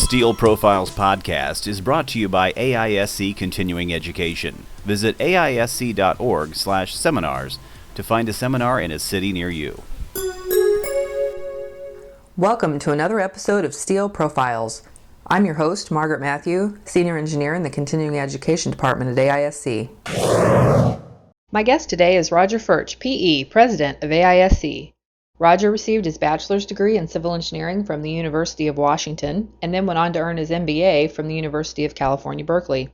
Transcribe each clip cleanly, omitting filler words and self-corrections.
Steel Profiles podcast is brought to you by AISC Continuing Education. Visit aisc.org/seminars to find a seminar in a city near you. Welcome to another episode of Steel Profiles. I'm your host, Margaret Matthew, Senior Engineer in the Continuing Education Department at AISC. My guest today is Roger Ferch, P.E. President of AISC. Roger received his bachelor's degree in civil engineering from the University of Washington and then went on to earn his MBA from the University of California, Berkeley.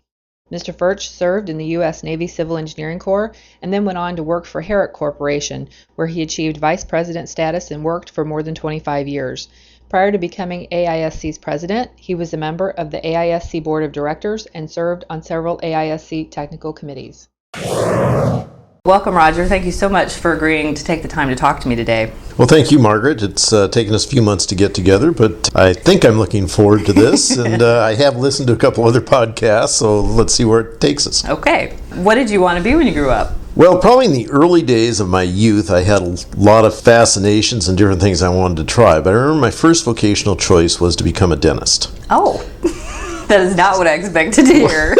Mr. Ferch served in the U.S. Navy Civil Engineering Corps and then went on to work for Herrick Corporation, where he achieved vice president status and worked for more than 25 years. Prior to becoming AISC's president, he was a member of the AISC Board of Directors and served on several AISC technical committees. Welcome, Roger. Thank you so much for agreeing to take the time to talk to me today. Well, thank you, Margaret. It's taken us a few months to get together, but I think I'm looking forward to this, and I have listened to a couple other podcasts, so let's see where it takes us. Okay. What did you want to be when you grew up? Well, probably in the early days of my youth, I had a lot of fascinations and different things I wanted to try, but I remember my first vocational choice was to become a dentist. Oh, that is not what I expected to hear.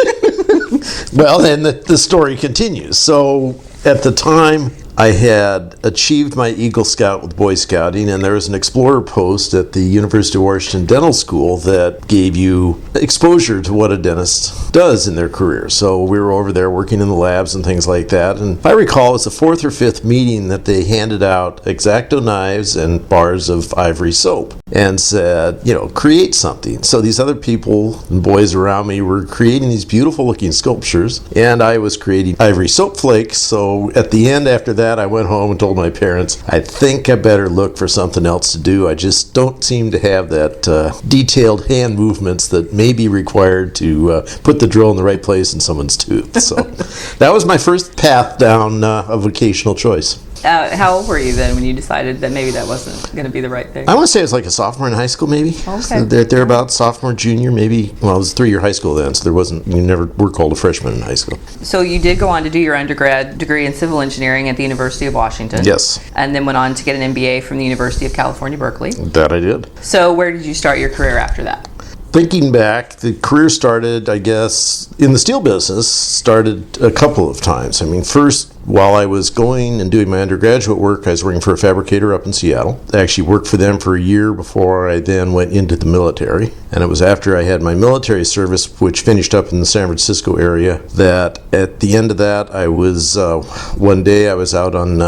Well, then the story continues. So at the time, I had achieved my Eagle Scout with Boy Scouting, and there was an Explorer post at the University of Washington Dental School that gave you exposure to what a dentist does in their career. So we were over there working in the labs and things like that. And if I recall, it was the fourth or fifth meeting that they handed out X-Acto knives and bars of ivory soap and said, create something. So these other people and boys around me were creating these beautiful looking sculptures, and I was creating ivory soap flakes. So at the end, after that, I went home and told my parents, I think I better look for something else to do. I just don't seem to have that detailed hand movements that may be required to put the drill in the right place in someone's tooth. So that was my first path down a vocational choice. How old were you then when you decided that maybe that wasn't going to be the right thing? I want to say it was like a sophomore in high school, maybe. Okay. So they're about sophomore, junior, maybe. Well, it was a 3-year high school then, so you never were called a freshman in high school. So you did go on to do your undergrad degree in civil engineering at the University of Washington. Yes. And then went on to get an MBA from the University of California, Berkeley. That I did. So where did you start your career after that? Thinking back, the career started, I guess, in the steel business, started a couple of times. I mean, first, while I was going and doing my undergraduate work, I was working for a fabricator up in Seattle. I actually worked for them for a year before I then went into the military. And it was after I had my military service, which finished up in the San Francisco area, that at the end of that, I was, one day I was out on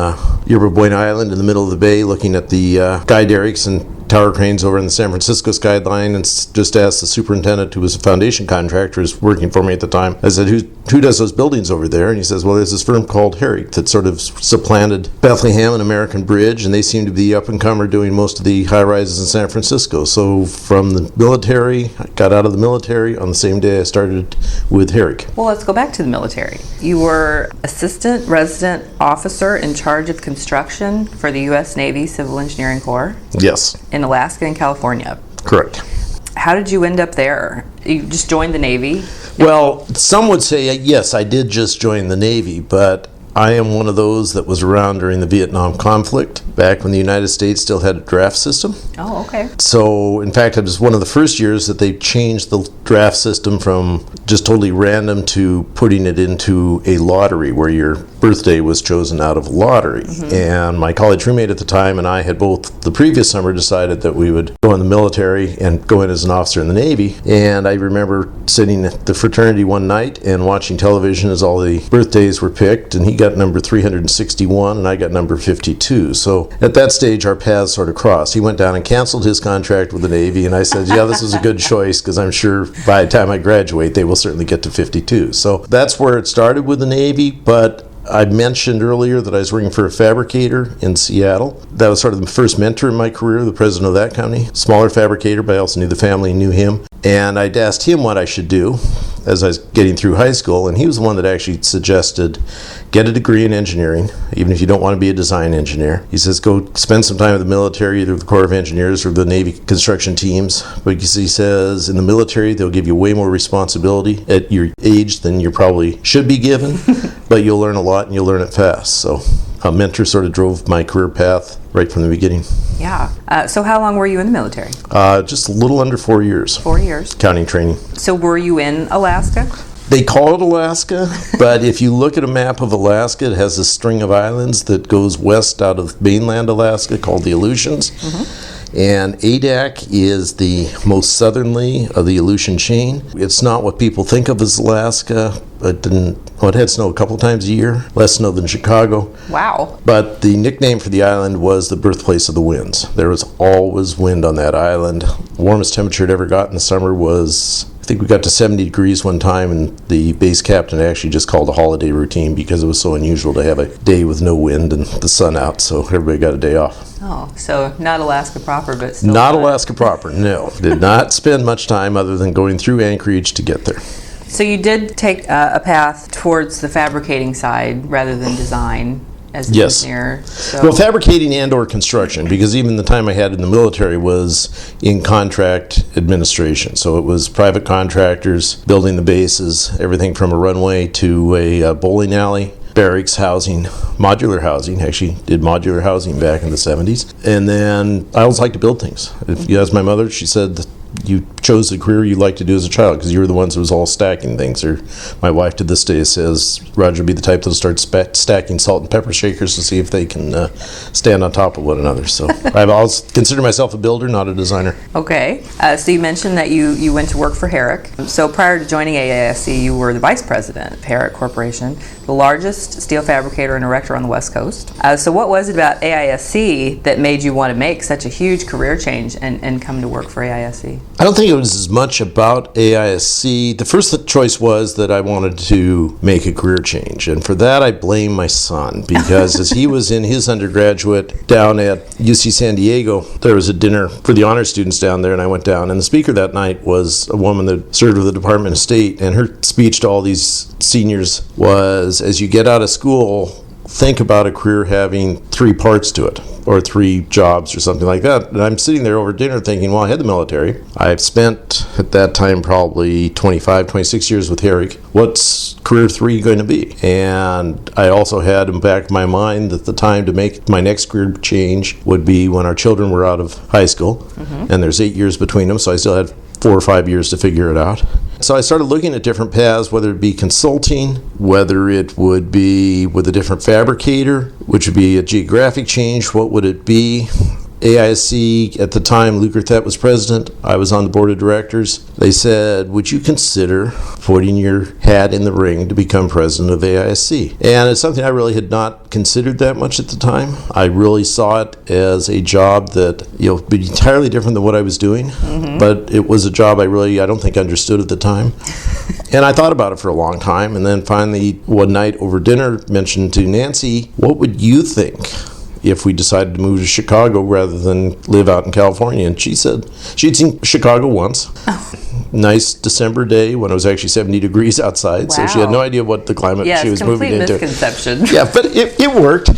Yerba Buena Island in the middle of the bay looking at the guy derricks and tower cranes over in the San Francisco skyline, and just asked the superintendent, who was a foundation contractor, was working for me at the time. I said, who does those buildings over there? And he says, well, there's this firm called Herrick that sort of supplanted Bethlehem and American Bridge, and they seem to be up and comer doing most of the high rises in San Francisco. So from the military, I got out of the military on the same day I started with Herrick. Well, let's go back to the military. You were assistant resident officer in charge of construction for the U.S. Navy Civil Engineering Corps. Yes. In Alaska and California. Correct. How did you end up there? You just joined the Navy? Well, some would say, yes, I did just join the Navy, but I am one of those that was around during the Vietnam conflict, back when the United States still had a draft system. Oh, okay. So, in fact, it was one of the first years that they changed the draft system from just totally random to putting it into a lottery where your birthday was chosen out of a lottery. Mm-hmm. And my college roommate at the time and I had both the previous summer decided that we would go in the military and go in as an officer in the Navy. And I remember sitting at the fraternity one night and watching television as all the birthdays were picked, and he got number 361 and I got number 52. So at that stage our paths sort of crossed. He went down and canceled his contract with the Navy, and I said, yeah, this was a good choice because I'm sure by the time I graduate they will certainly get to 52. So that's where it started with the Navy. But I mentioned earlier that I was working for a fabricator in Seattle. That was sort of the first mentor in my career, the president of that company. Smaller fabricator, but I also knew the family and knew him. And I'd asked him what I should do as I was getting through high school, and he was the one that actually suggested get a degree in engineering, even if you don't want to be a design engineer. He says go spend some time in the military, either the Corps of Engineers or the Navy construction teams. But he says in the military they'll give you way more responsibility at your age than you probably should be given, but you'll learn a lot and you'll learn it fast. So a mentor sort of drove my career path right from the beginning. Yeah. So how long were you in the military? Just a little under 4 years. 4 years. Counting training. So were you in Alaska? They call it Alaska, but if you look at a map of Alaska, it has a string of islands that goes west out of mainland Alaska called the Aleutians. And Adak is the most southerly of the Aleutian chain. It's not what people think of as Alaska. It had snow a couple times a year, less snow than Chicago. Wow. But the nickname for the island was the birthplace of the winds. There was always wind on that island. The warmest temperature it ever got in the summer was, I think we got to 70 degrees one time, and the base captain actually just called a holiday routine because it was so unusual to have a day with no wind and the sun out, so everybody got a day off. Oh, so not Alaska proper, but still Not Alaska proper, no. Did not spend much time other than going through Anchorage to get there. So you did take a path towards the fabricating side rather than design as an engineer. So. Well, fabricating and or construction, because even the time I had in the military was in contract administration. So it was private contractors building the bases, everything from a runway to a bowling alley, barracks housing, modular housing. Actually did modular housing back in the 70s. And then I always liked to build things. If you ask my mother, she said you chose the career you liked to do as a child because you were the ones who was all stacking things. Or my wife to this day says Roger will be the type that'll start stacking salt and pepper shakers to see if they can stand on top of one another. So I've always considered myself a builder, not a designer. Okay. So you mentioned that you went to work for Herrick. So prior to joining AISC, you were the vice president of Herrick Corporation, the largest steel fabricator and erector on the West Coast. So what was it about AISC that made you want to make such a huge career change and come to work for AISC? I don't think it was as much about AISC. The first choice was that I wanted to make a career change, and for that I blame my son, because as he was in his undergraduate down at UC San Diego, there was a dinner for the honor students down there, and I went down, and the speaker that night was a woman that served with the Department of State, and her speech to all these seniors was, as you get out of school, think about a career having 3 parts to it, or 3 jobs or something like that. And I'm sitting there over dinner thinking, well, I had the military. I've spent, at that time, probably 25, 26 years with Herrick. What's career 3 going to be? And I also had in the back of my mind that the time to make my next career change would be when our children were out of high school. And there's 8 years between them, so I still had 4 or 5 years to figure it out. So I started looking at different paths, whether it be consulting, whether it would be with a different fabricator, which would be a geographic change. What would it be? AISC, at the time, Lou Gerthet was president. I was on the board of directors. They said, would you consider putting your hat in the ring to become president of AISC? And it's something I really had not considered that much at the time. I really saw it as a job that, would be entirely different than what I was doing. But it was a job I don't think understood at the time. And I thought about it for a long time, and then finally one night over dinner mentioned to Nancy, what would you think if we decided to move to Chicago rather than live out in California? And she said she'd seen Chicago once. Nice December day when it was actually 70 degrees outside. Wow. So she had no idea what the climate she was moving into. Complete misconception. Yeah, but it worked.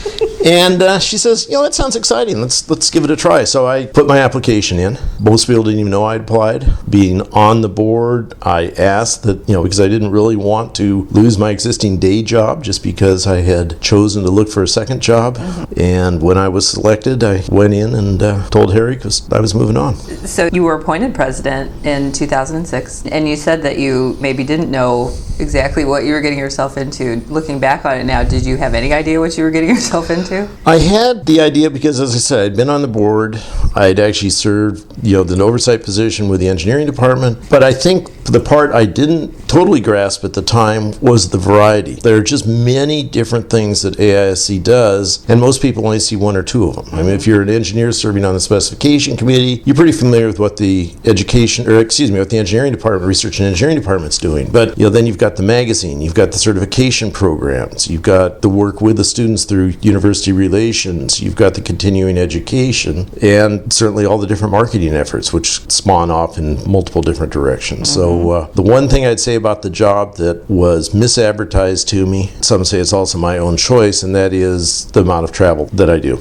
And she says, that sounds exciting. Let's give it a try. So I put my application in. Most people didn't even know I'd applied. Being on the board, I asked that, because I didn't really want to lose my existing day job just because I had chosen to look for a second job. And when I was selected, I went in and told Harry because I was moving on. So you were appointed president in 2006, and you said that you maybe didn't know exactly what you were getting yourself into. Looking back on it now, did you have any idea what you were getting yourself into? I had the idea because, as I said, I'd been on the board. I'd actually served, the oversight position with the engineering department. But I think the part I didn't totally grasp at the time was the variety. There are just many different things that AISC does, and most people only see 1 or 2 of them. I mean, if you're an engineer serving on the specification committee, you're pretty familiar with what the what the engineering department, research and engineering department's doing. But then you've got the magazine, you've got the certification programs, you've got the work with the students through university relations, you've got the continuing education, and certainly all the different marketing efforts which spawn off in multiple different directions. So the one thing I'd say about the job that was misadvertised to me, some say it's also my own choice, and that is the amount of travel that I do.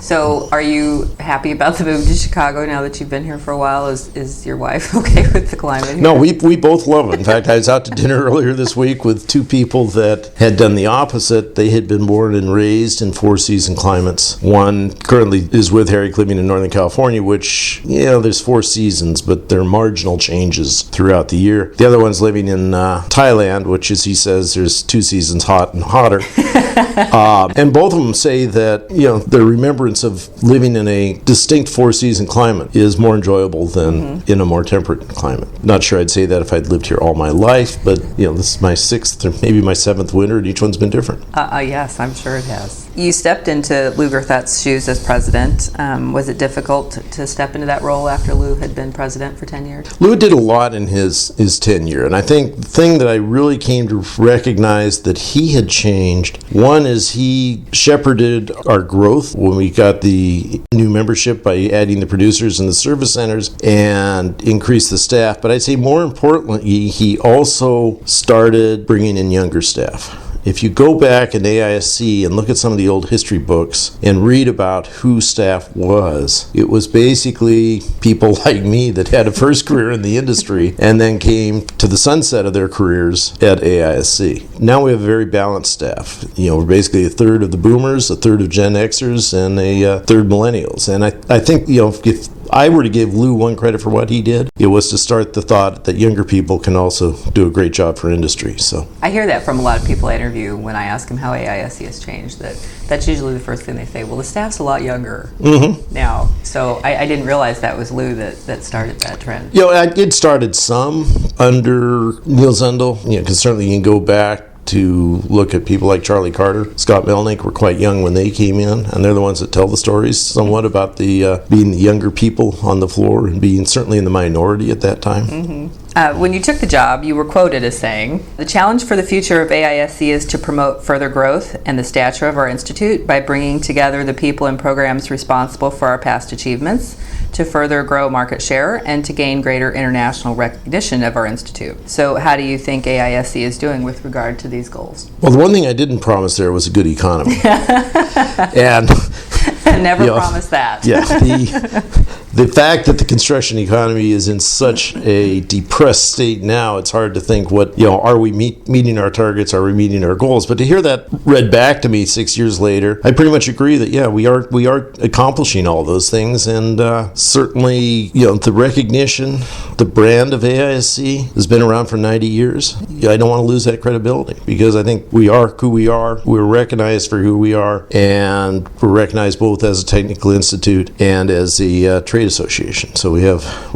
So are you happy about the move to Chicago now that you've been here for a while? Is your wife okay with the climate here? No, we both love it. In fact, I was out to dinner earlier this week with 2 people that had done the opposite. They had been born and raised in four-season climates. One currently is with Harry living in Northern California, which, there's 4 seasons, but they're marginal changes throughout the year. The other one's living in Thailand, which, as he says, there's 2 seasons, hot and hotter. And both of them say that, their remembrance of living in a distinct 4-season climate is more enjoyable than in a more temperate climate. Not sure I'd say that if I'd lived here all my life, but, this is my 6th or maybe my 7th winter, and each one's been different. Yes, I'm sure it has. You stepped into Lou Gerthet's shoes as president. Was it difficult to step into that role after Lou had been president for 10 years? Lou did a lot in his tenure, and I think the thing that I really came to recognize that he had changed, one is he shepherded our growth when we got the new membership by adding the producers and the service centers and increased the staff. But I'd say more importantly, he also started bringing in younger staff. If you go back in AISC and look at some of the old history books and read about who staff was, it was basically people like me that had a first career in the industry and then came to the sunset of their careers at AISC. Now we have a very balanced staff. We're basically a third of the boomers, a third of Gen Xers, and a third millennials. And I think, if I were to give Lou one credit for what he did, it was to start the thought that younger people can also do a great job for industry. So I hear that from a lot of people I interview when I ask them how AISC has changed. That's usually the first thing they say. Well, the staff's a lot younger now. So I didn't realize that was Lou that started that trend. It started some under Neil Zundel, because certainly you can go back to look at people like Charlie Carter, Scott Melnick were quite young when they came in, and they're the ones that tell the stories somewhat about the being the younger people on the floor and being certainly in the minority at that time. When you took the job, you were quoted as saying, "The challenge for the future of AISC is to promote further growth and the stature of our institute by bringing together the people and programs responsible for our past achievements, to further grow market share, and to gain greater international recognition of our institute." So how do you think AISC is doing with regard to these goals? Well, the one thing I didn't promise there was a good economy. And never promised that. Yeah. The fact that the construction economy is in such a depressed state now, it's hard to think are we meeting our targets? Are we meeting our goals? But to hear that read back to me 6 years later, I pretty much agree that, we are accomplishing all those things. And certainly, the recognition, the brand of AISC has been around for 90 years. I don't want to lose that credibility because I think we are who we are. We're recognized for who we are, and we're recognized both as a technical institute and as a trade association. So we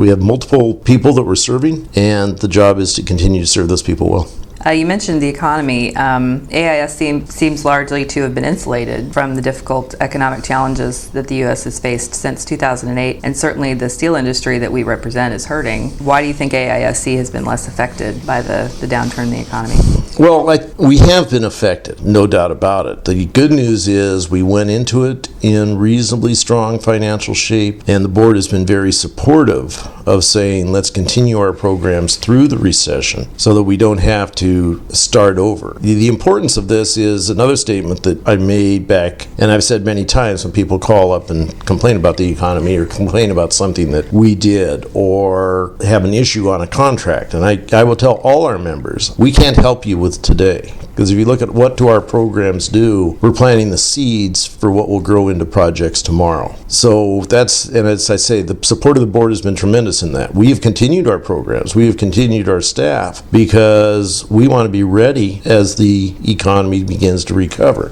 have multiple people that we're serving, and the job is to continue to serve those people well. You mentioned the economy. AISC seems largely to have been insulated from the difficult economic challenges that the U.S. has faced since 2008, and certainly the steel industry that we represent is hurting. Why do you think AISC has been less affected by the downturn in the economy? Well, we have been affected, no doubt about it. The good news is we went into it in reasonably strong financial shape, and the board has been very supportive of saying let's continue our programs through the recession so that we don't have to start over. The importance of this is another statement that I made back, and I've said many times when people call up and complain about the economy or complain about something that we did or have an issue on a contract, and I will tell all our members, we can't help you with today. Because if you look at what do our programs do, we're planting the seeds for what will grow into projects tomorrow. So and as I say, the support of the board has been tremendous in that. We have continued our programs. We have continued our staff because we want to be ready as the economy begins to recover.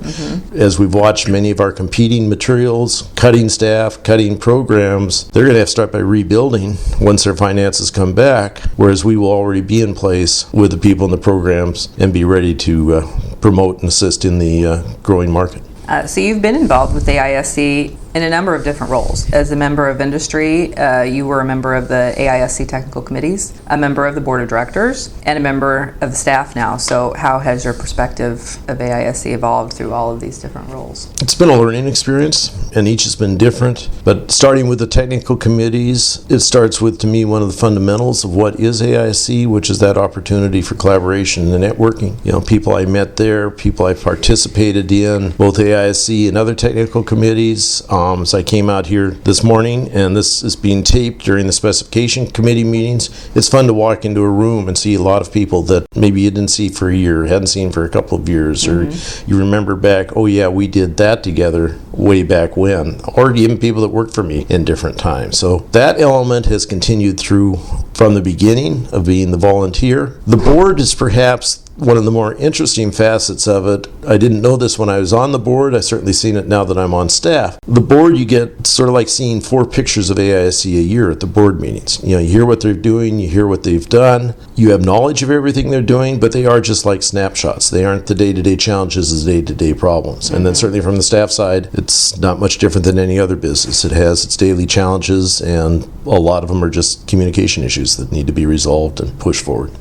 As we've watched many of our competing materials, cutting staff, cutting programs, they're going to have to start by rebuilding once their finances come back, whereas we will already be in place with the people in the programs and be ready to promote and assist in the growing market. So you've been involved with AISC in a number of different roles. As a member of industry, you were a member of the AISC technical committees, a member of the board of directors, and a member of the staff now. So how has your perspective of AISC evolved through all of these different roles? It's been a learning experience, and each has been different. But starting with the technical committees, it starts with, to me, one of the fundamentals of what is AISC, which is that opportunity for collaboration and networking. People I met there, people I participated in, both AISC and other technical committees, So I came out here this morning, and this is being taped during the specification committee meetings. It's fun to walk into a room and see a lot of people that maybe you didn't see for a year, hadn't seen for a couple of years, or you remember back, oh yeah, we did that together way back when, or even people that worked for me in different times. So that element has continued through from the beginning of being the volunteer. The board is perhaps one of the more interesting facets of it. I didn't know this when I was on the board. I've certainly seen it now that I'm on staff. The board, you get sort of like seeing 4 pictures of AISC a year at the board meetings. You hear what they're doing, you hear what they've done, you have knowledge of everything they're doing, but they are just like snapshots. They aren't the day-to-day challenges as day-to-day problems. And then certainly from the staff side, it's not much different than any other business. It has its daily challenges, and a lot of them are just communication issues that need to be resolved and pushed forward.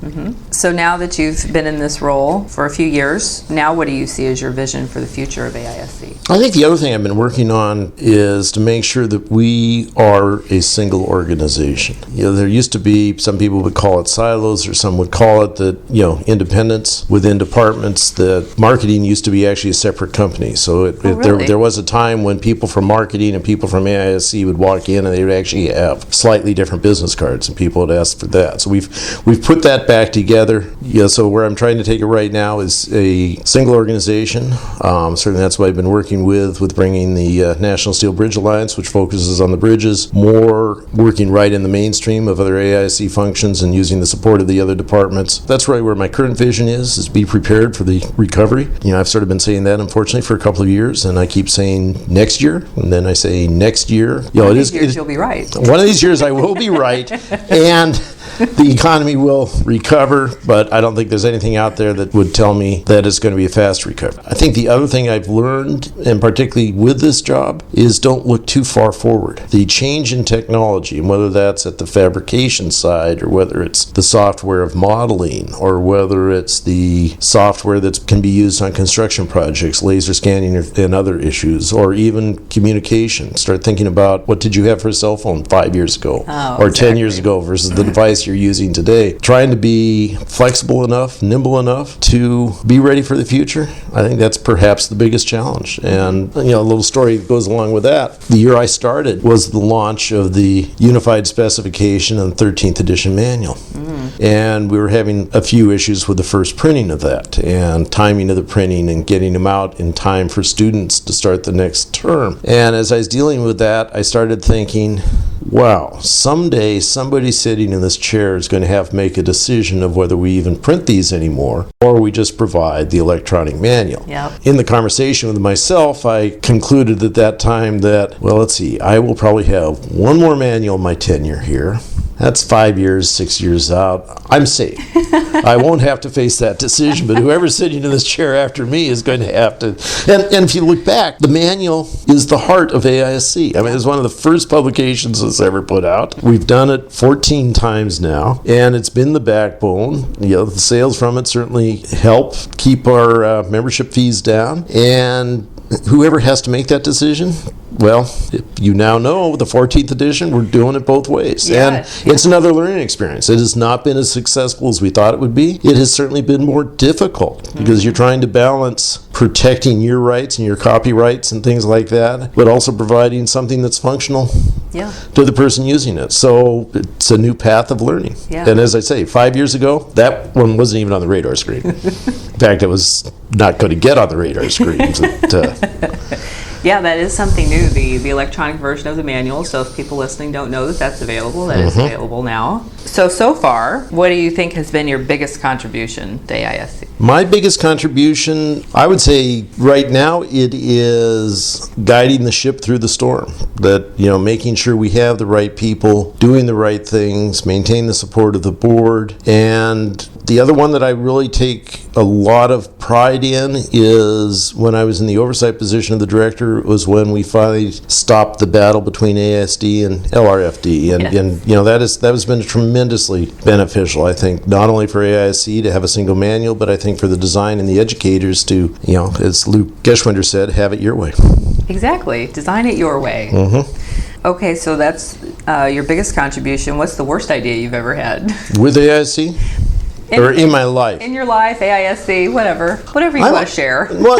So now that you've been in this role for a few years, now what do you see as your vision for the future of AISC? I think the other thing I've been working on is to make sure that we are a single organization. There used to be, some people would call it silos, or some would call it that, independence within departments, that marketing used to be actually a separate company. So there was a time when people from marketing and people from AISC would walk in and they would actually have slightly different business cards, and people would ask for that. So we've put that back together. So where I'm trying to take it right now is a single organization. Certainly that's what I've been working with bringing the National Steel Bridge Alliance, which focuses on the bridges, more working right in the mainstream of other AISC functions and using the support of the other departments. That's really where my current vision is be prepared for the recovery. I've sort of been saying that, unfortunately, for a couple of years, and I keep saying next year, and then I say next year. One of these years you'll be right. One of these years I will be right, and the economy will recover, but I don't think there's anything out there that would tell me that it's going to be a fast recovery. I think the other thing I've learned, and particularly with this job, is don't look too far forward. The change in technology, and whether that's at the fabrication side, or whether it's the software of modeling, or whether it's the software that can be used on construction projects, laser scanning and other issues, or even communication. Start thinking about, what did you have for a cell phone 5 years ago, or 10 years ago, versus the device you're using today. Trying to be flexible enough, nimble enough to be ready for the future. I think that's perhaps the biggest challenge. And a little story that goes along with that. The year I started was the launch of the Unified Specification and 13th Edition Manual. And we were having a few issues with the first printing of that, and timing of the printing, and getting them out in time for students to start the next term. And as I was dealing with that, I started thinking, wow, someday somebody sitting in this chair is going to have to make a decision of whether we even print these anymore, or we just provide the electronic manual. In the conversation with myself, I concluded at that time that, well, let's see, I will probably have one more manual in my tenure here. That's 5 years, 6 years out. I'm safe. I won't have to face that decision, but whoever's sitting in this chair after me is going to have to. And if you look back, the manual is the heart of AISC. I mean, it's one of the first publications that's ever put out. We've done it 14 times now, and it's been the backbone. The sales from it certainly help keep our membership fees down. And whoever has to make that decision, well, you now know the 14th edition, we're doing it both ways. And it's another learning experience. It has not been as successful as we thought it would be. It has certainly been more difficult because you're trying to balance protecting your rights and your copyrights and things like that, but also providing something that's functional to the person using it. So it's a new path of learning. And as I say, 5 years ago, that one wasn't even on the radar screen. In fact, it was not going to get on the radar screen. Yeah, that is something new, the electronic version of the manual. So if people listening don't know that that's available, that is available now. So far, what do you think has been your biggest contribution to AISC? My biggest contribution, I would say right now, it is guiding the ship through the storm. That, making sure we have the right people, doing the right things, maintain the support of the board. And the other one that I really take a lot of pride in is when I was in the oversight position of the director, was when we finally stopped the battle between AISD and LRFD. And that has been tremendously beneficial, I think, not only for AISC to have a single manual, but I think for the design and the educators to, as Luke Geschwinder said, have it your way. Exactly. Design it your way. Okay, so that's your biggest contribution. What's the worst idea you've ever had? With AISC? Or in my life? In your life, AISC, whatever you want to share. Well,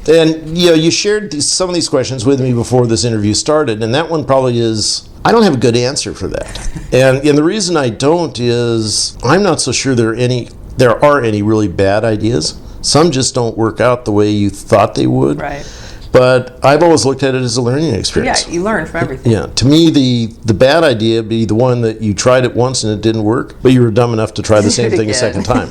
And you shared some of these questions with me before this interview started, and that one probably is, I don't have a good answer for that. And the reason I don't is I'm not so sure there are any really bad ideas. Some just don't work out the way you thought they would. Right. But I've always looked at it as a learning experience. Yeah, you learn from everything. Yeah, to me, the bad idea would be the one that you tried it once and it didn't work, but you were dumb enough to try the same thing a second time.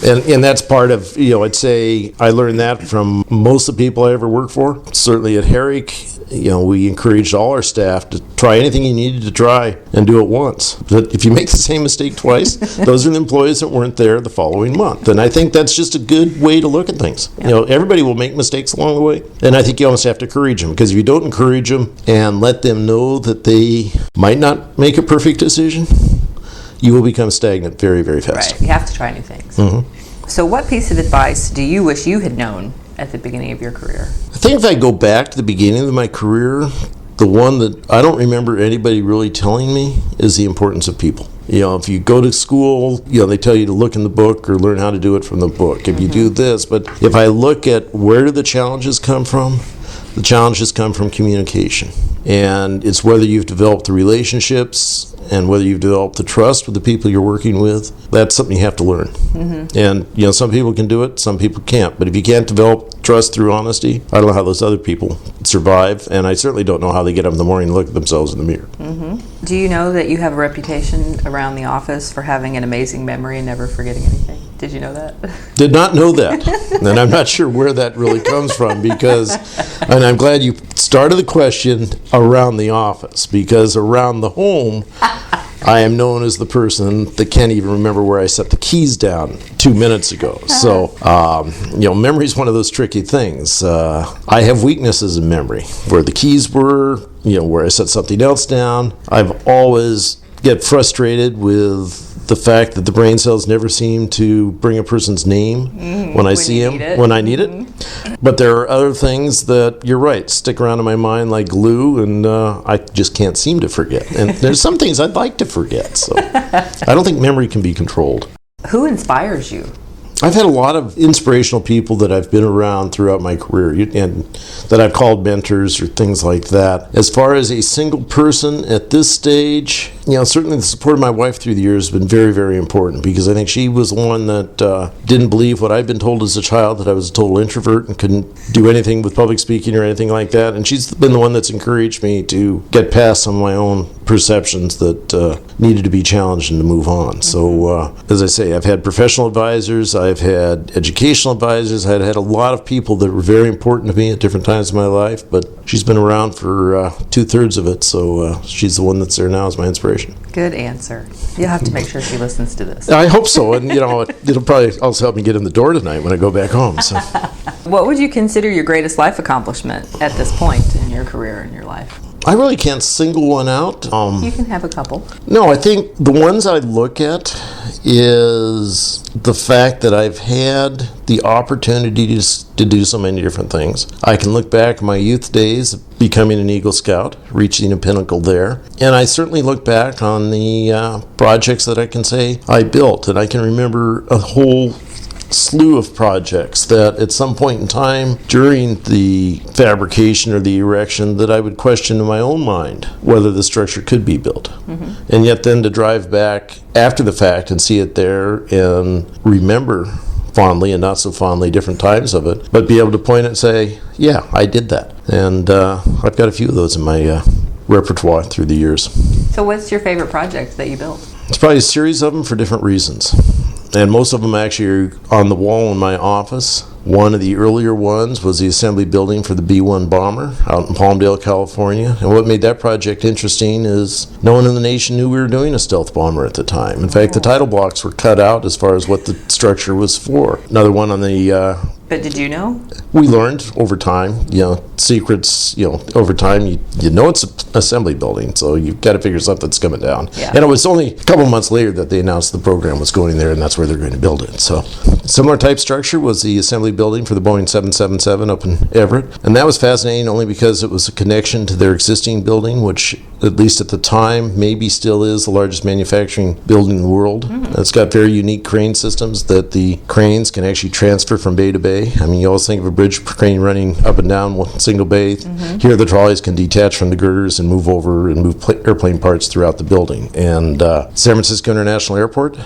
And that's part of, I'd say I learned that from most of the people I ever worked for. Certainly at Herrick, we encouraged all our staff to try anything you needed to try and do it once. But if you make the same mistake twice, those are the employees that weren't there the following month. And I think that's just a good way to look at things. Yeah. Everybody will make mistakes along the way. And I think you almost have to encourage them, because if you don't encourage them and let them know that they might not make a perfect decision, you will become stagnant very, very fast. Right. You have to try new things. Mm-hmm. So what piece of advice do you wish you had known at the beginning of your career? I think if I go back to the beginning of my career, the one that I don't remember anybody really telling me is the importance of people. If you go to school, they tell you to look in the book or learn how to do it from the book. If you do this, but if I look at where do the challenges come from, the challenges come from communication. And it's whether you've developed the relationships and whether you've developed the trust with the people you're working with. That's something you have to learn. Mm-hmm. And, some people can do it, some people can't. But if you can't develop trust through honesty, I don't know how those other people survive. And I certainly don't know how they get up in the morning and look at themselves in the mirror. Mm-hmm. Do you know that you have a reputation around the office for having an amazing memory and never forgetting anything? Did you know that? Did not know that. And I'm not sure where that really comes from, because, and I'm glad you started the question around the office, because around the home, I am known as the person that can't even remember where I set the keys down 2 minutes ago. So, memory is one of those tricky things. I have weaknesses in memory. Where the keys were, where I set something else down. I've always get frustrated with the fact that the brain cells never seem to bring a person's name when I see him, when I need it. But there are other things that, you're right, stick around in my mind like glue, and I just can't seem to forget. And there's some things I'd like to forget, so I don't think memory can be controlled. Who inspires you? I've had a lot of inspirational people that I've been around throughout my career and that I've called mentors or things like that. As far as a single person at this stage, certainly the support of my wife through the years has been very, very important, because I think she was the one that didn't believe what I'd been told as a child, that I was a total introvert and couldn't do anything with public speaking or anything like that. And she's been the one that's encouraged me to get past some of my own perceptions that needed to be challenged and to move on. So, as I say, I've had professional advisors, I've had educational advisors, I've had a lot of people that were very important to me at different times in my life, but she's been around for 2/3 of it, so she's the one that's there now as my inspiration. Good answer. You'll have to make sure she listens to this. I hope so, and it'll probably also help me get in the door tonight when I go back home. So, what would you consider your greatest life accomplishment at this point in your career and your life? I really can't single one out. You can have a couple. No, I think the ones I look at is the fact that I've had the opportunity to do so many different things. I can look back at my youth days, becoming an Eagle Scout, reaching a pinnacle there. And I certainly look back on the projects that I can say I built. And I can remember a whole slew of projects that at some point in time during the fabrication or the erection that I would question in my own mind whether the structure could be built. Mm-hmm. And yet then to drive back after the fact and see it there and remember fondly and not so fondly different times of it, but be able to point and say, yeah, I did that. And I've got a few of those in my repertoire through the years. So what's your favorite project that you built? It's probably a series of them for different reasons. And most of them actually are on the wall in my office. One of the earlier ones was the assembly building for the B-1 bomber out in Palmdale, California. And what made that project interesting is no one in the nation knew we were doing a stealth bomber at the time. In fact, the title blocks were cut out as far as what the structure was for. Another one on the... But did you know? We learned over time, secrets, over time, you know it's an assembly building, so you've got to figure something's coming down. Yeah. And it was only a couple months later that they announced the program was going there and that's where they're going to build it. So similar type structure was the assembly building for the Boeing 777 up in Everett. And that was fascinating only because it was a connection to their existing building, which, at least at the time, maybe still is the largest manufacturing building in the world. It's got very unique crane systems that the cranes can actually transfer from bay to bay. I mean, you always think of a bridge crane running up and down one single bay. Here, the trolleys can detach from the girders and move over and move airplane parts throughout the building. And San Francisco International Airport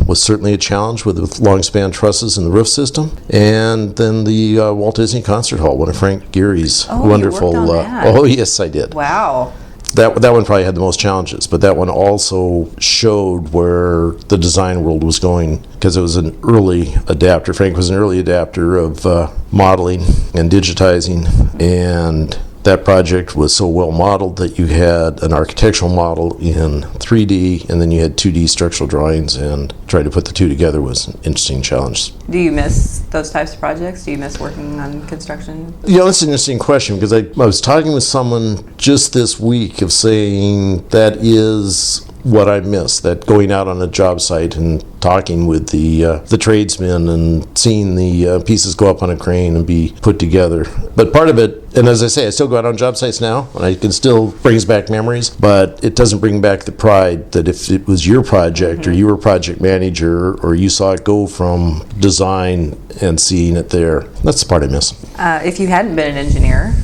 was certainly a challenge with the long-span trusses and the roof system. And then the Walt Disney Concert Hall, one of Frank Gehry's wonderful. You worked on that. Oh, yes, I did. Wow. That one probably had the most challenges, but that one also showed where the design world was going, because it was an early adapter. Frank was an early adapter of modeling and digitizing, and that project was so well modeled that you had an architectural model in 3D, and then you had 2D structural drawings, and trying to put the two together was an interesting challenge. Do you miss those types of projects? Do you miss working on construction? That's an interesting question, because I was talking with someone just this week of saying that is what I miss, that going out on a job site and talking with the tradesmen and seeing the pieces go up on a crane and be put together. But part of it, and as I say, I still go out on job sites now, and I can still brings back memories, but it doesn't bring back the pride that if it was your project or you were a project manager or you saw it go from design and seeing it there. That's the part I miss. If you hadn't been an engineer,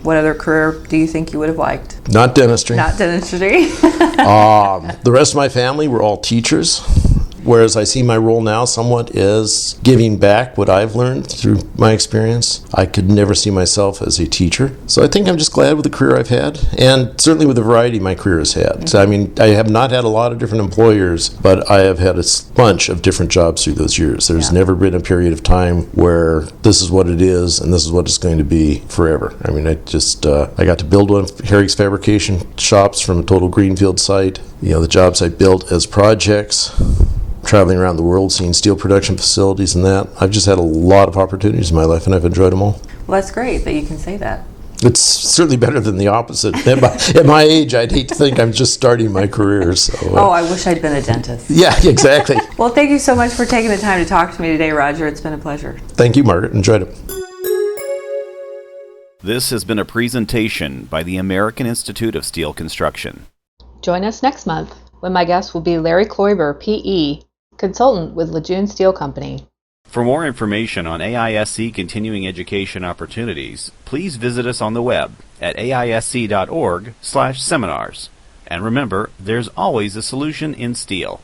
what other career do you think you would have liked? Not dentistry. Not dentistry. The rest of my family were all teachers, whereas I see my role now somewhat as giving back what I've learned through my experience. I could never see myself as a teacher. So I think I'm just glad with the career I've had, and certainly with the variety my career has had. So, I mean, I have not had a lot of different employers, but I have had a bunch of different jobs through those years. There's never been a period of time where this is what it is and this is what it's going to be forever. I mean, I got to build one of Herrick's fabrication shops from a total greenfield site. The jobs I built as projects, traveling around the world, seeing steel production facilities and that. I've just had a lot of opportunities in my life, and I've enjoyed them all. Well, that's great that you can say that. It's certainly better than the opposite. At my age, I'd hate to think I'm just starting my career. So, I wish I'd been a dentist. Yeah, exactly. Well, thank you so much for taking the time to talk to me today, Roger. It's been a pleasure. Thank you, Margaret. Enjoyed it. This has been a presentation by the American Institute of Steel Construction. Join us next month when my guest will be Larry Kloiber, P.E., consultant with Lejeune Steel Company. For more information on AISC continuing education opportunities, please visit us on the web at aisc.org/seminars. And remember, there's always a solution in steel.